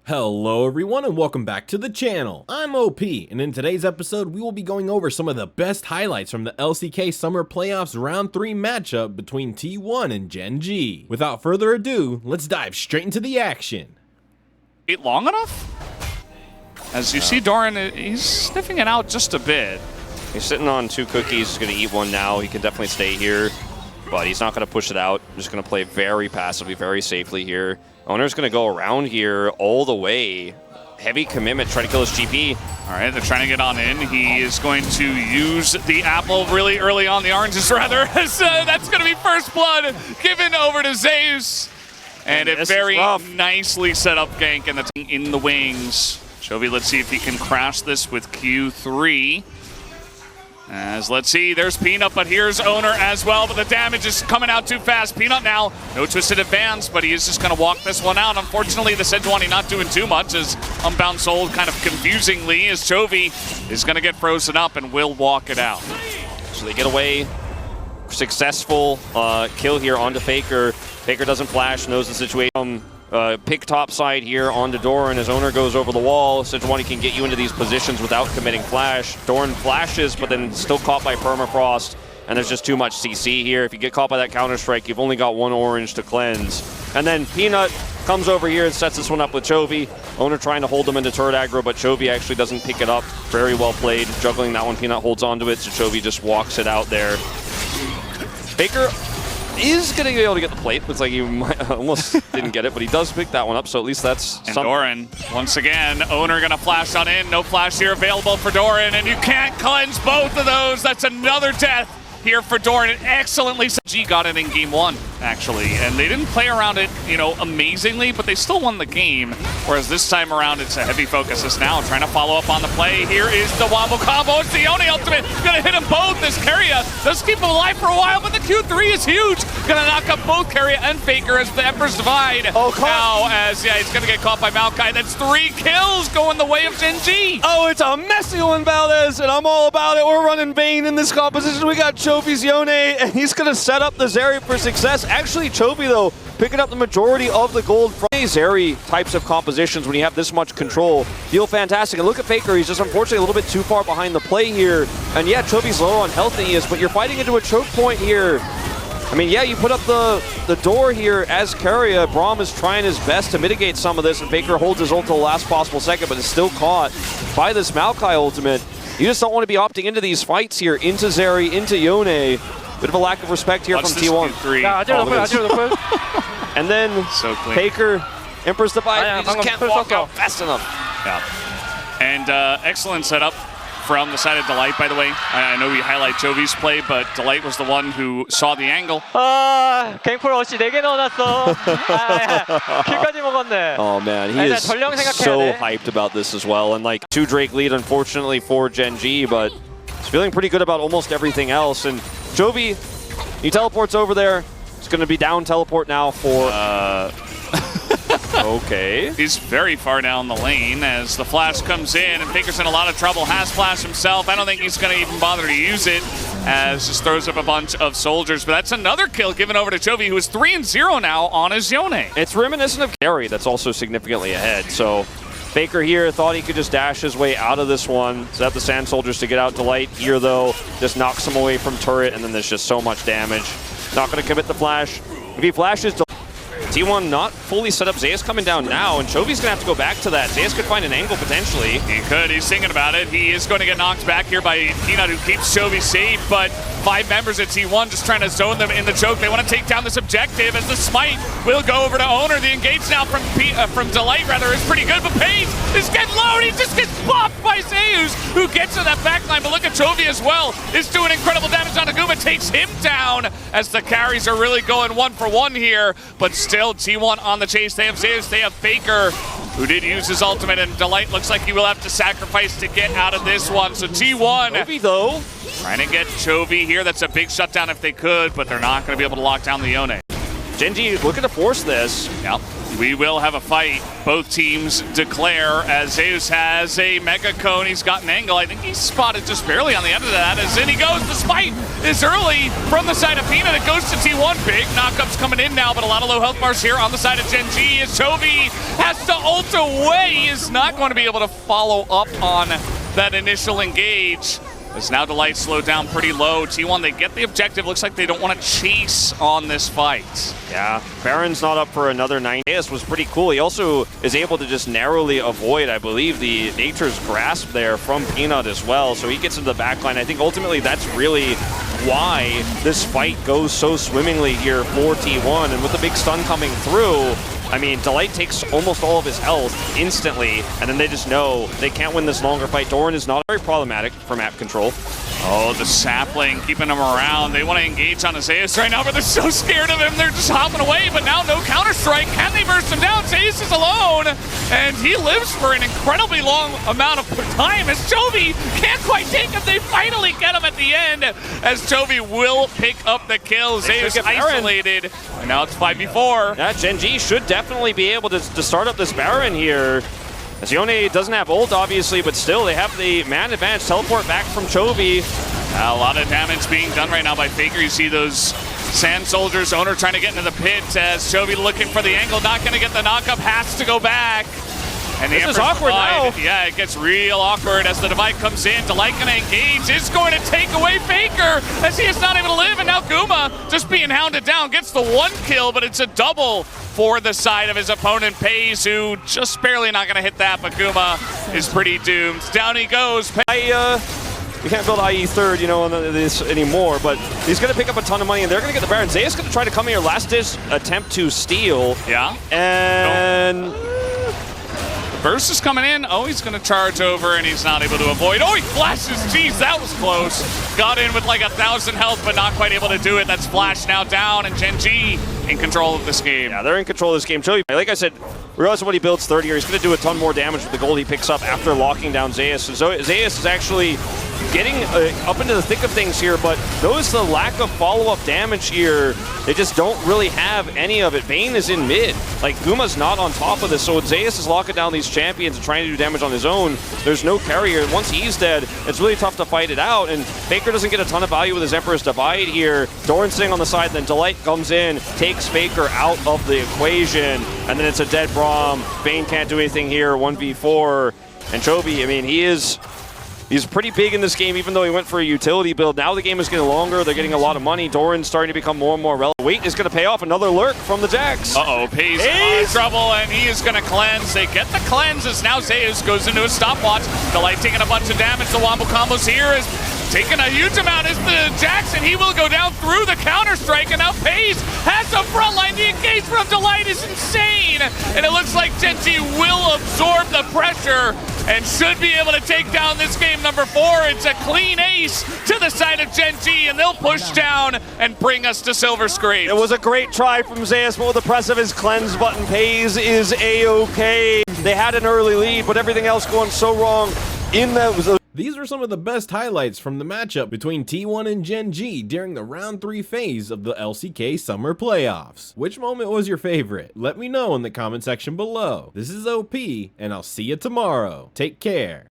Hello everyone and welcome back to the channel. I'm OP, and in today's episode we will be going over some of the best highlights from the LCK Summer Playoffs Round 3 matchup between T1 and GEN.G. Without further ado, let's dive straight into the action. Wait long enough? As you see Doran, he's sniffing it out just a bit. He's sitting on 2 cookies, he's going to eat one now. He can definitely stay here, but he's not going to push it out. Just going to play very passively, very safely here. Owner's going to go around here all the way. Heavy commitment, try to kill his GP. All right, they're trying to get on in. He is going to use the apple really early on, the oranges rather. That's going to be first blood given over to Zeus. And a very nicely set up gank in the wings. Chovy, let's see if he can crash this with Q3. As let's see, there's Peanut, but here's Owner as well, but the damage is coming out too fast. Peanut now, no twisted advance, but he is just going to walk this one out. Unfortunately, the Sejuani not doing too much as Unbound Soul kind of confusingly as Chovy is going to get frozen up and will walk it out. So they get away. Successful kill here onto Faker. Faker doesn't flash, knows the situation. Pick top side here onto Doran as Owner goes over the wall. Sejuani can get you into these positions without committing flash. Doran flashes, but then still caught by Permafrost, and there's just too much CC here. If you get caught by that counter-strike, you've only got 1 orange to cleanse. And then Peanut comes over here and sets this one up with Chovy. Owner trying to hold him into turret aggro, but Chovy actually doesn't pick it up. Very well played, juggling that one. Peanut holds onto it, so Chovy just walks it out there. Faker is going to be able to get the plate. Looks like he almost didn't get it, but he does pick that one up, so at least that's something. Doran, once again, Owner going to flash on in. No flash here available for Doran, and you can't cleanse both of those. That's another death here for Doran. Excellently. G got it in game 1, actually, and they didn't play around it, you know, amazingly, but they still won the game, whereas this time around it's a heavy focus. Is now trying to follow up on the play. Here is the wombo combo. It's the Oni ultimate. Gonna hit them both. This Keria does keep him alive for a while, but the Q3 is huge. Gonna knock up both Keria and Faker as the Emperor's Divide. Oh, now, as he's gonna get caught by Maokai. That's 3 kills going the way of GEN.G. Oh, it's a messy one, Valdez, and I'm all about it. We're running Vayne in this composition. We got Chovy's Yone, and he's gonna set up the Zeri for success. Actually, Chovy, though, picking up the majority of the gold from Zeri types of compositions when you have this much control. Feel fantastic. And look at Faker. He's just unfortunately a little bit too far behind the play here. And yeah, Chovy's low on health than he is, but you're fighting into a choke point here. I mean, yeah, you put up the door here as Keria. Braum is trying his best to mitigate some of this, and Faker holds his ult to the last possible second, but is still caught by this Maokai ultimate. You just don't want to be opting into these fights here, into Zeri, into Yone. Bit of a lack of respect here from T1. And then so clean. Faker, Emperor's Divide, he just can't walk out fast enough. Yeah. And excellent setup from the side of Delight, by the way. I know we highlight Chovy's play, but Delight was the one who saw the angle. 갱플 어시 4개 넣어놨어. 킬까지 먹었네. Oh man, he is so hyped about this as well. And like 2 Drake lead, unfortunately, for GEN.G, but he's feeling pretty good about almost everything else. And Chovy, he teleports over there. It's going to be down teleport now for... Okay. He's very far down the lane as the flash comes in, and Faker's in a lot of trouble. Has flash himself. I don't think he's going to even bother to use it, as just throws up a bunch of soldiers. But that's another kill given over to Chovy, who is 3-0 now on his Yone. It's reminiscent of Gary that's also significantly ahead. So Faker here thought he could just dash his way out of this one. Set up the Sand Soldiers to get out. Delight here, though, just knocks him away from turret, and then there's just so much damage. Not going to commit the flash. If he flashes, T1 not fully set up. Zeus coming down now, and Chovy's going to have to go back to that. Zeus could find an angle potentially. He could. He's thinking about it. He is going to get knocked back here by Peanut, who keeps Chovy safe, but 5 members at T1 just trying to zone them in the choke. They want to take down this objective as the smite will go over to Owner. The engage now from Delight, rather, is pretty good, but Paige is getting low, and he just gets popped by Zeus, who gets to that backline. But look at Chovy as well. Is doing incredible damage on Aguma, takes him down as the carries are really going 1-for-1 here, but still T1 on the chase. They have Zeus, they have Faker, who did use his ultimate, and Delight looks like he will have to sacrifice to get out of this one. So T1 Chovy, though, trying to get Chovy here. That's a big shutdown if they could, but they're not going to be able to lock down the Yone. GEN.G looking to force this. Yep. We will have a fight. Both teams declare as Zeus has a Mega Cone. He's got an angle. I think he's spotted just barely on the end of that. As in he goes. The spite is early from the side of Peanut. It goes to T1. Big knockups coming in now, but a lot of low health bars here on the side of GEN.G. As Chovy has to ult away. He is not going to be able to follow up on that initial engage. As now Delight slowed down pretty low. T1, they get the objective. Looks like they don't want to chase on this fight. Yeah, Baron's not up for another 9. This was pretty cool. He also is able to just narrowly avoid, I believe, the Nature's Grasp there from Peanut as well. So he gets into the backline. I think ultimately that's really why this fight goes so swimmingly here for T1. And with the big stun coming through, I mean, Delight takes almost all of his health instantly, and then they just know they can't win this longer fight. Doran is not very problematic for map control. Oh, the sapling keeping him around. They want to engage on Zeus right now, but they're so scared of him. They're just hopping away, but now no counter-strike. Can they burst him down? Zeus is alone, and he lives for an incredibly long amount of time as Chovy can't quite take him. They finally get him at the end as Chovy will pick up the kill. Zeus isolated, and now it's 5v4. Yeah, GEN.G should definitely be able to start up this Baron here. As Yone doesn't have ult, obviously, but still, they have the man advantage. Teleport back from Chovy. A lot of damage being done right now by Faker. You see those Sand Soldiers, owner trying to get into the pit as Chovy looking for the angle, not going to get the knockup, has to go back. And the this is awkward now. Yeah, it gets real awkward as the Divide comes in. Delight going to engage, is going to take away Faker as he is not able to live. And now Guma just being hounded down, gets the 1 kill, but it's a double for the side of his opponent, Pays, who just barely not going to hit that, but Guma is pretty doomed. Down he goes. We can't build IE third, you know, on this anymore, but he's going to pick up a ton of money, and they're going to get the Baron. Zeus going to try to come here, last ditch attempt to steal. Yeah. And Burst is coming in. Oh, he's going to charge over, and he's not able to avoid. Oh, he flashes. Jeez, that was close. Got in with like 1,000 health, but not quite able to do it. That's Flash now down, and GEN.G in control of this game. Yeah, they're in control of this game. Chovy, like I said, regardless of what he builds third here, he's going to do a ton more damage with the gold he picks up after locking down Zeus. So Zeus is actually getting up into the thick of things here, but notice the lack of follow-up damage here. They just don't really have any of it. Vayne is in mid. Like, Guma's not on top of this, so Zeus is locking down these champions and trying to do damage on his own. There's no carrier. Once he's dead, it's really tough to fight it out, and Faker doesn't get a ton of value with his Emperor's Divide here. Doran sitting on the side, then Delight comes in, takes Faker out of the equation, and then it's a dead Braum. Vayne can't do anything here, 1v4. And Chovy, I mean, he's pretty big in this game, even though he went for a utility build. Now the game is getting longer. They're getting a lot of money. Doran's starting to become more and more relevant. Wait is going to pay off. Another lurk from the Jax. Uh-oh, Pays in trouble, and he is going to cleanse. They get the cleanse as now Zeus goes into a stopwatch. Delight taking a bunch of damage. The wombo combos here is taking a huge amount as the Jax, and he will go down through the counter-strike, and now Pays has the front line. The engage from Delight is insane, and it looks like GEN.G will absorb the pressure and should be able to take down this game number 4. It's a clean ace to the side of GEN.G, and they'll push down and bring us to Silver Scrapes. It was a great try from Zeus, but with the press of his cleanse button, Pays is A-OK. They had an early lead, but everything else going so wrong in that. These are some of the best highlights from the matchup between T1 and GenG during the round 3 phase of the LCK Summer Playoffs. Which moment was your favorite? Let me know in the comment section below. This is OP, and I'll see you tomorrow. Take care.